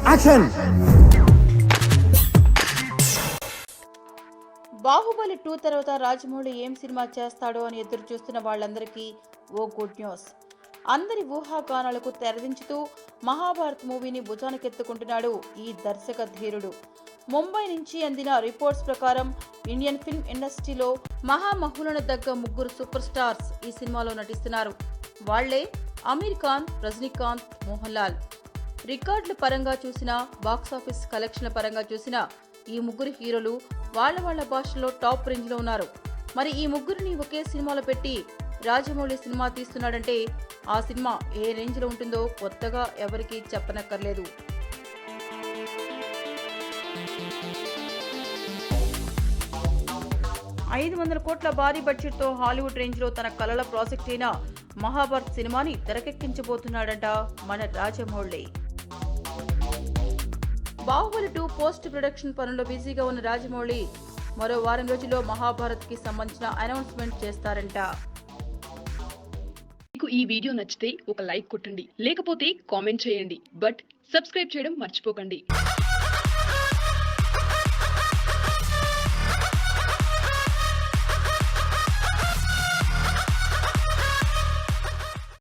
Action. Baahubali 2 తర్వాత రాజమౌళి ఏం cinema చేస్తాడో అని ఎదురు చూస్తున్న వాళ్ళందరికీ ఓ గుడ్ న్యూస్. అందరి ఊహాగానాలకు తెరదించుతూ మహాభారత్ మూవీని భుజానికెత్తుకుంటున్నాడు ఈ దర్శక ధీరుడు. ముంబై నుంచి అందిన రిపోర్ట్స్ ప్రకారం ఇండియన్ ఫిల్మ్ ఇండస్ట్రీలో మహామహులను దగ్గ ముగ్గురు సూపర్ స్టార్స్ ఈ సినిమాలో నటిస్తున్నారు. వాళ్లే అమీర్ ఖాన్, రజనీకాంత్, మోహన్ లాల్. రికార్డుల పరంగా చూసినా, బాక్సాఫీస్ కలెక్షన్ల పరంగా చూసినా ఈ ముగ్గురు హీరోలు వాళ్ళ భాషలో టాప్ రేంజ్ లో ఉన్నారు. మరి ఈ ముగ్గురిని ఒకే సినిమాలో పెట్టి రాజమౌళి సినిమా తీస్తున్నాడంటే ఆ సినిమా ఏ రేంజ్ లో ఉంటుందో కొత్తగా ఎవరికీ చెప్పనక్కర్లేదు. $500 కోట్ల భారీ బడ్జెట్ తో హాలీవుడ్ రేంజ్ లో తన కలల ప్రాజెక్ట్ అయిన మహాభారత్ సినిమాని తెరకెక్కించబోతున్నాడంట మన రాజమౌళి. బాహుబలి 2 పోస్ట్ ప్రొడక్షన్ పనుల్లో బిజీగా ఉన్న రాజమౌళి మరో వారం రోజుల్లో మహాభారత్ కి సంబంధించిన అనౌన్స్మెంట్ చేస్తారంట. మీకు ఈ వీడియో నచ్చితే ఒక లైక్ కొట్టండి, లేకపోతే కామెంట్ చేయండి. బట్ సబ్స్క్రైబ్ చేయడం మర్చిపోకండి.